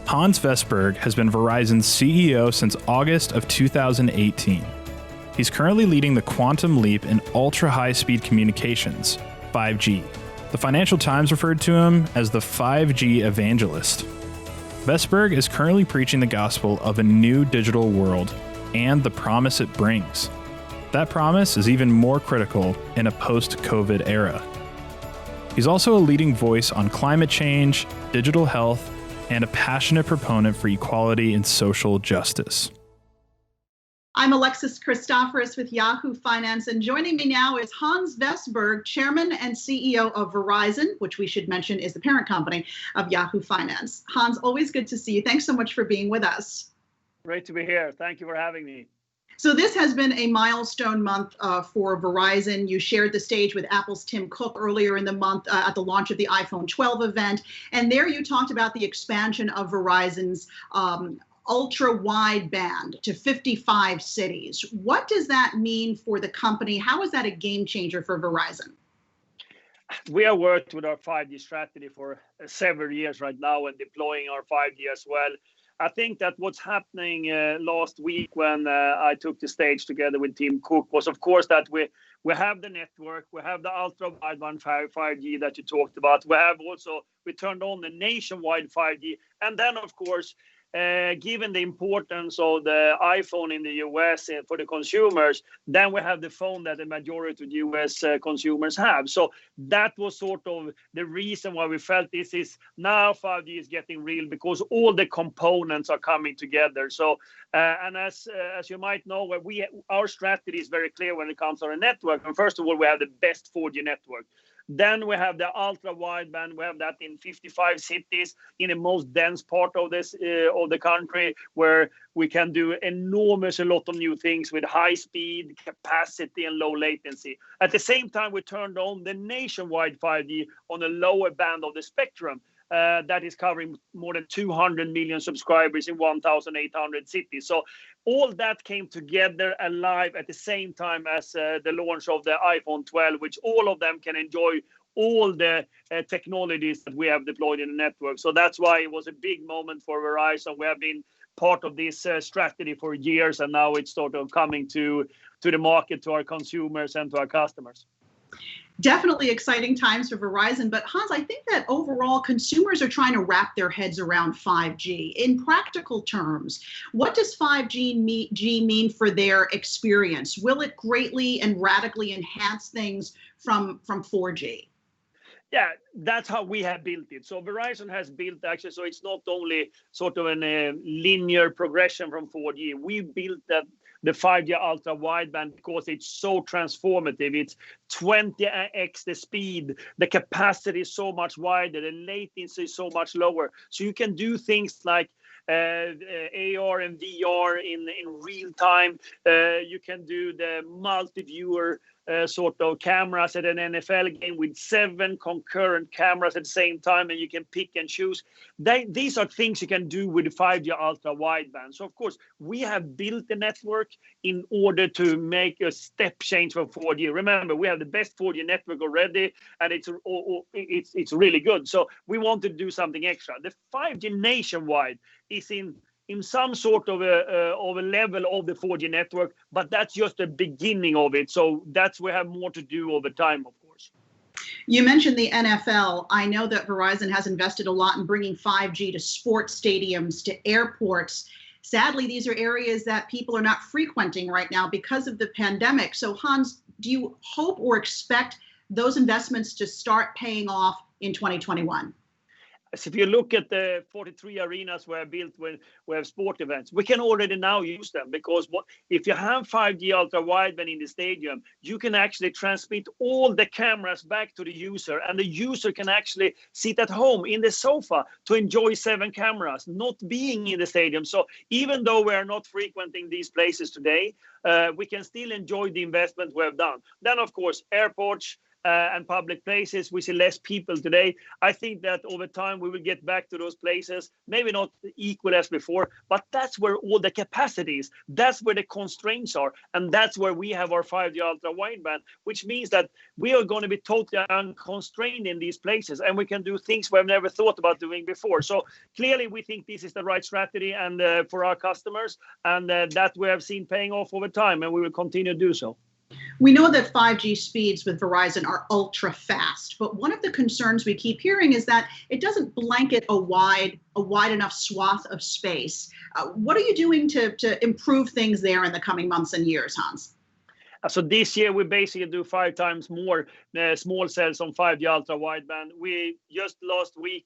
Hans Vestberg has been Verizon's CEO since August of 2018. He's currently leading the quantum leap in ultra-high-speed communications, 5G. The Financial Times referred to him as the 5G evangelist. Vestberg is currently preaching the gospel of a new digital world and the promise it brings. That promise is even more critical in a post-COVID era. He's also a leading voice on climate change, digital health, and a passionate proponent for equality and social justice. I'm Alexis Christoforous with Yahoo Finance, and joining me now is Hans Vestberg, Chairman and CEO of Verizon, which we should mention is the parent company of Yahoo Finance. Hans, always good to see you. Thanks so much for being with us. Great to be here. Thank you for having me. So this has been a milestone month for Verizon. You shared the stage with Apple's Tim Cook earlier in the month at the launch of the iPhone 12 event. And there you talked about the expansion of Verizon's ultra-wide band to 55 cities. What does that mean for the company? How is that a game changer for Verizon? We have worked with our 5G strategy for several years right now and deploying our 5G as well. I think that what's happening last week when I took the stage together with Tim Cook was, of course, that we have the network, we have the ultra-wideband 5G that you talked about. We turned on the nationwide 5G. And then, of course, given the importance of the iPhone in the US for the consumers, then we have the phone that the majority of US consumers have. So that was sort of the reason why we felt this is now 5G is getting real, because all the components are coming together. So, and as you might know, our strategy is very clear when it comes to our network. And first of all, we have the best 4G network. Then we have the ultra-wideband. We have that in 55 cities in the most dense part of the country, where we can do a lot of new things with high speed, capacity, and low latency. At the same time, we turned on the nationwide 5G on the lower band of the spectrum. That is covering more than 200 million subscribers in 1,800 cities. So all that came together alive at the same time as the launch of the iPhone 12, which all of them can enjoy all the technologies that we have deployed in the network. So that's why it was a big moment for Verizon. We have been part of this strategy for years, and now it's sort of coming to the market, to our consumers and to our customers. Definitely exciting times for Verizon. But Hans, I think that overall consumers are trying to wrap their heads around 5G. In practical terms, what does 5G mean for their experience? Will it greatly and radically enhance things from 4G? Yeah, that's how we have built it. So Verizon has built actually, so it's not only sort of a linear progression from 4G. We built the 5G ultra wideband because it's so transformative. It's 20x the speed, the capacity is so much wider, the latency is so much lower. So you can do things like AR and VR in real time. You can do the multi-viewer sort of cameras at an NFL game with 7 concurrent cameras at the same time, and you can pick and choose. These are things you can do with the 5G ultra wideband. So of course, we have built the network in order to make a step change from 4G. Remember, we have the best 4G network already, and it's really good. So we want to do something extra. The 5G nationwide is in some sort of a level of the 4G network, but that's just the beginning of it. So we have more to do over time, of course. You mentioned the NFL. I know that Verizon has invested a lot in bringing 5G to sports stadiums, to airports. Sadly, these are areas that people are not frequenting right now because of the pandemic. So Hans, do you hope or expect those investments to start paying off in 2021? So if you look at the 43 arenas we have built when we have sport events, we can already now use them, because if you have 5G ultra wideband in the stadium, you can actually transmit all the cameras back to the user, and the user can actually sit at home in the sofa to enjoy 7 cameras, not being in the stadium. So even though we are not frequenting these places today, we can still enjoy the investment we have done. Then, of course, airports, and public places. We see less people today. I think that over time we will get back to those places, maybe not equal as before, but that's where all the capacity is. That's where the constraints are. And that's where we have our 5G ultra wideband, which means that we are going to be totally unconstrained in these places, and we can do things we've never thought about doing before. So clearly we think this is the right strategy and for our customers, and that we have seen paying off over time, and we will continue to do so. We know that 5G speeds with Verizon are ultra fast, but one of the concerns we keep hearing is that it doesn't blanket a wide enough swath of space. What are you doing to improve things there in the coming months and years, Hans? So this year we basically do 5 times more small cells on 5G ultra wideband. We just last week,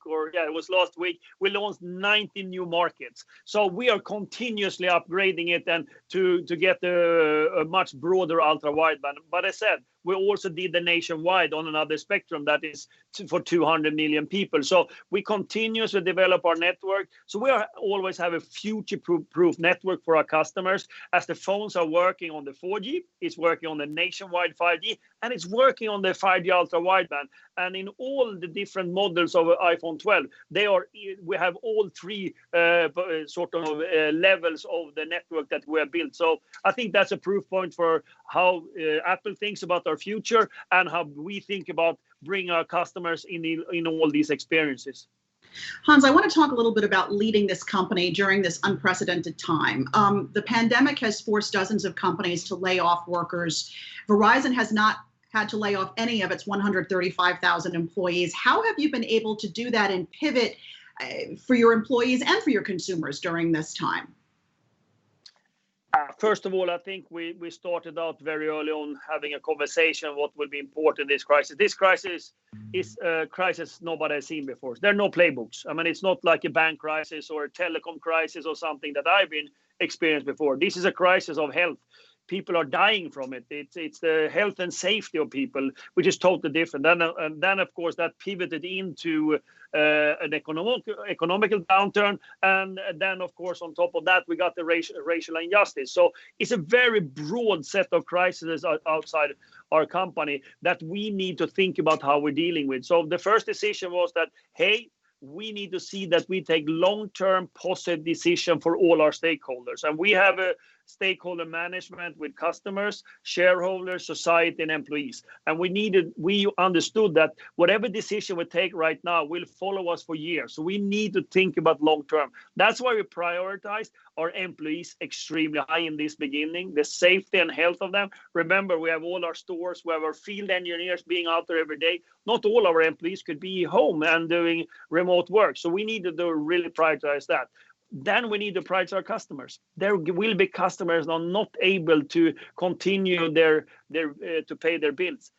we launched 19 new markets. So we are continuously upgrading it and to get a much broader ultra wideband. But I said, we also did the nationwide on another spectrum that is for 200 million people. So we continuously develop our network. So we always have a future-proof network for our customers. As the phones are working on the 4G, it's working on the nationwide 5G, and it's working on the 5G ultra wideband. And in all the different models of iPhone 12, we have all 3 levels of the network that we have built. So I think that's a proof point for how Apple thinks about our future and how we think about bringing our customers in all these experiences. Hans, I want to talk a little bit about leading this company during this unprecedented time. The pandemic has forced dozens of companies to lay off workers. Verizon has not had to lay off any of its 135,000 employees. How have you been able to do that and pivot for your employees and for your consumers during this time? First of all, I think we started out very early on having a conversation what will be important in this crisis. This crisis is a crisis nobody has seen before. There are no playbooks. I mean, it's not like a bank crisis or a telecom crisis or something that I've been experienced before. This is a crisis of health. People are dying from it. It's the health and safety of people, which is totally different. And then of course, that pivoted into an economical downturn. And then, of course, on top of that, we got the racial injustice. So it's a very broad set of crises outside our company that we need to think about how we're dealing with. So the first decision was that, hey, we need to see that we take long-term positive decision for all our stakeholders. And we have a stakeholder management with customers, shareholders, society, and employees. And we understood that whatever decision we take right now will follow us for years. So we need to think about long-term. That's why we prioritize our employees extremely high in this beginning, the safety and health of them. Remember, we have all our stores, we have our field engineers being out there every day. Not all our employees could be home and doing remote work. So we need to really prioritize that. Then we need to prioritize our customers. There will be customers that are not able to continue to pay their bills.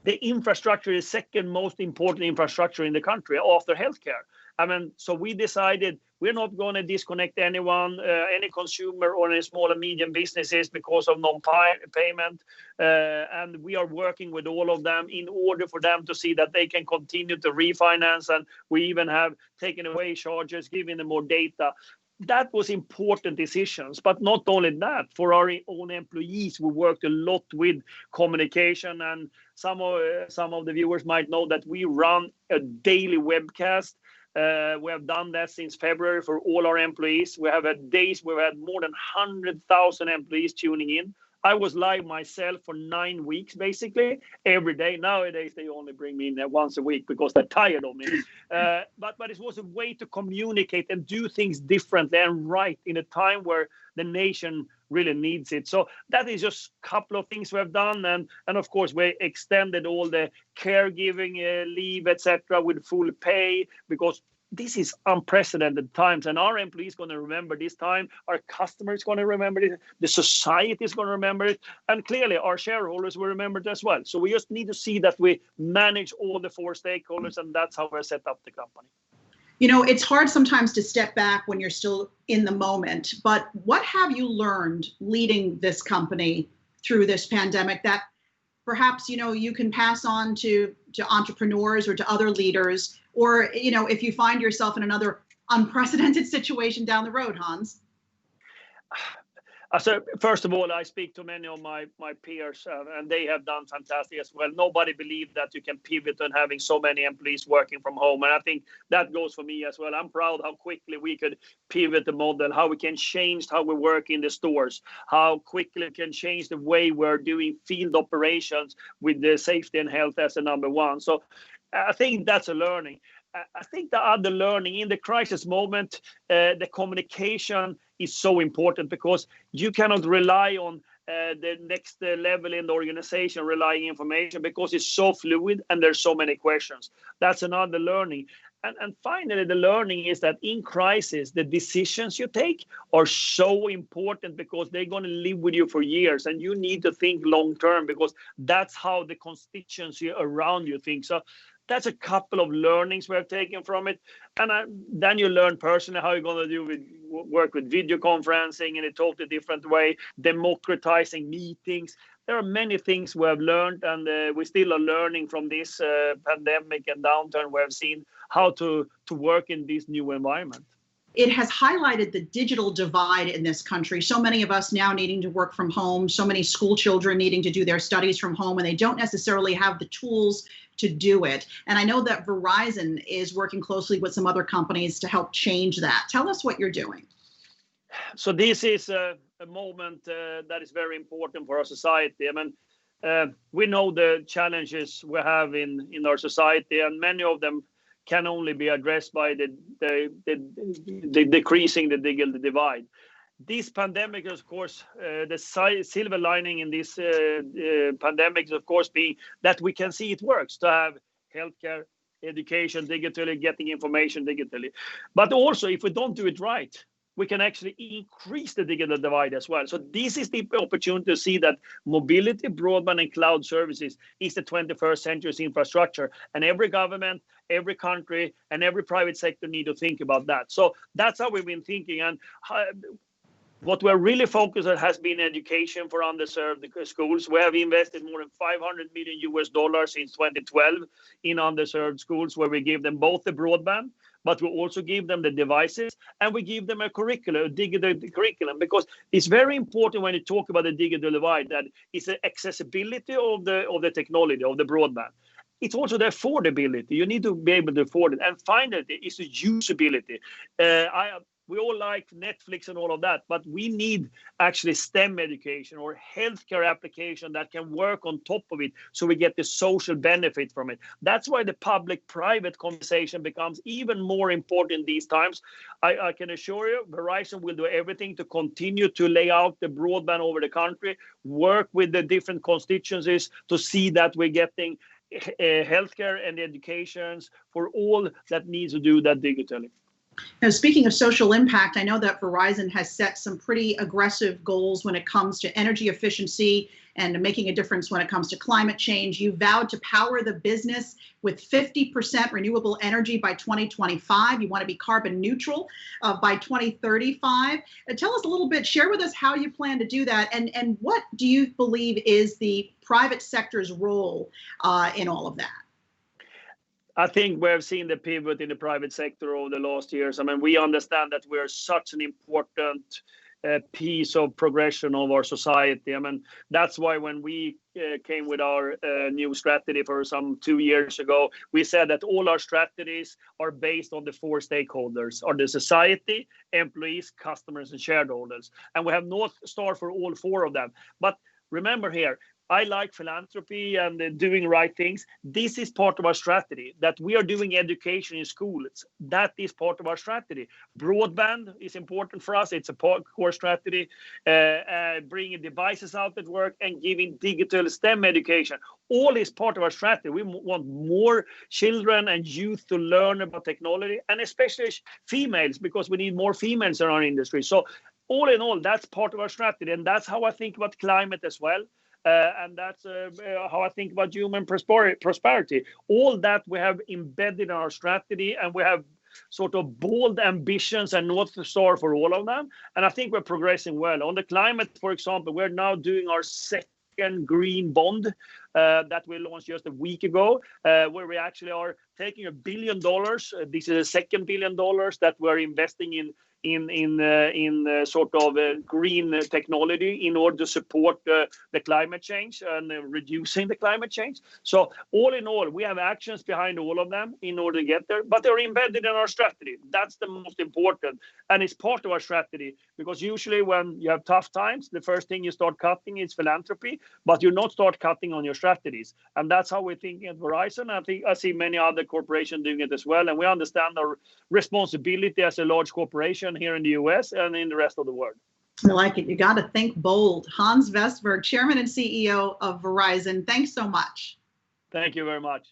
The infrastructure is second most important infrastructure in the country after healthcare. I mean, so we decided we're not going to disconnect anyone, any consumer or any small and medium businesses because of non-payment. And we are working with all of them in order for them to see that they can continue to refinance. And we even have taken away charges, giving them more data. That was important decisions, but not only that, for our own employees, we worked a lot with communication, and some of the viewers might know that we run a daily webcast. We have done that since February for all our employees. We have had days where we had more than 100,000 employees tuning in. I was live myself for 9 weeks, basically, every day. Nowadays, they only bring me in once a week because they're tired of me. But it was a way to communicate and do things differently and right in a time where the nation really needs it. So that is just a couple of things we have done. And of course, we extended all the caregiving leave, etc., with full pay, because this is unprecedented times, and our employees going to remember this time. Our customers going to remember it. The society is going to remember it, and clearly our shareholders will remember it as well. So we just need to see that we manage all the 4 stakeholders, and that's how we set up the company. You know, it's hard sometimes to step back when you're still in the moment. But what have you learned leading this company through this pandemic that perhaps, you can pass on to entrepreneurs or to other leaders, or, if you find yourself in another unprecedented situation down the road, Hans? So first of all, I speak to many of my peers, and they have done fantastic as well. Nobody believed that you can pivot on having so many employees working from home, and I think that goes for me as well. I'm proud how quickly we could pivot the model, how we can change how we work in the stores, how quickly we can change the way we're doing field operations with the safety and health as a number one. So I think that's a learning. I think the other learning in the crisis moment, the communication is so important, because you cannot rely on the next level in the organization relying information, because it's so fluid and there's so many questions. That's another learning. And finally, the learning is that in crisis, the decisions you take are so important, because they're going to live with you for years, and you need to think long term, because that's how the constituency around you think. So that's a couple of learnings we have taken from it. And then you learn personally how you're going to do work with video conferencing in a totally different way, democratizing meetings. There are many things we have learned, and we still are learning from this pandemic and downturn. We have seen how to work in this new environment. It has highlighted the digital divide in this country. So many of us now needing to work from home, so many school children needing to do their studies from home, and they don't necessarily have the tools to do it. And I know that Verizon is working closely with some other companies to help change that. Tell us what you're doing. So this is a moment that is very important for our society. I mean, we know the challenges we have in our society, and many of them can only be addressed by the decreasing the digital divide. This pandemic, of course, the silver lining in this pandemic is, of course, being that we can see it works to have healthcare, education digitally, getting information digitally. But also, if we don't do it right, we can actually increase the digital divide as well. So this is the opportunity to see that mobility, broadband, and cloud services is the 21st century's infrastructure. And every government, every country, and every private sector need to think about that. So that's how we've been thinking. And what we're really focused on has been education for underserved schools. We have invested more than $500 million since 2012 in underserved schools, where we give them both the broadband, but we also give them the devices, and we give them a curriculum, a digital curriculum, because it's very important when you talk about the digital divide that it's the accessibility of the technology, of the broadband. It's also the affordability. You need to be able to afford it. And finally, it's the usability. We all like Netflix and all of that, but we need actually STEM education or healthcare application that can work on top of it, so we get the social benefit from it. That's why the public-private conversation becomes even more important these times. I can assure you, Verizon will do everything to continue to lay out the broadband over the country, work with the different constituencies to see that we're getting healthcare and educations for all that needs to do that digitally. Now, speaking of social impact, I know that Verizon has set some pretty aggressive goals when it comes to energy efficiency and making a difference when it comes to climate change. You vowed to power the business with 50% renewable energy by 2025. You want to be carbon neutral by 2035. Tell us a little bit, share with us how you plan to do that, and what do you believe is the private sector's role in all of that? I think we have seen the pivot in the private sector over the last years. I mean, we understand that we're such an important piece of progression of our society. I mean, that's why when we came with our new strategy for some 2 years ago, we said that all our strategies are based on the 4 stakeholders, are the society, employees, customers, and shareholders. And we have North Star for all 4 of them. But remember here, I like philanthropy and doing right things. This is part of our strategy, that we are doing education in schools. That is part of our strategy. Broadband is important for us. It's a core strategy. Bringing devices out at work and giving digital STEM education. All is part of our strategy. We want more children and youth to learn about technology, and especially females, because we need more females in our industry. So all in all, that's part of our strategy. And that's how I think about climate as well. And that's how I think about human prosperity. All that we have embedded in our strategy, and we have sort of bold ambitions and North Star for all of them. And I think we're progressing well. On the climate, for example, we're now doing our second green bond that we launched just a week ago, where we actually are taking $1 billion. This is the second $1 billion that we're investing in sort of green technology in order to support the climate change and reducing the climate change. So all in all, we have actions behind all of them in order to get there, but they're embedded in our strategy. That's the most important, and it's part of our strategy, because usually when you have tough times, the first thing you start cutting is philanthropy, but you not start cutting on your strategies. And that's how we think at Verizon. I think I see many other corporations doing it as well, and we understand our responsibility as a large corporation here in the US and in the rest of the world. I like it. You got to think bold. Hans Vestberg, Chairman and CEO of Verizon. Thanks so much. Thank you very much.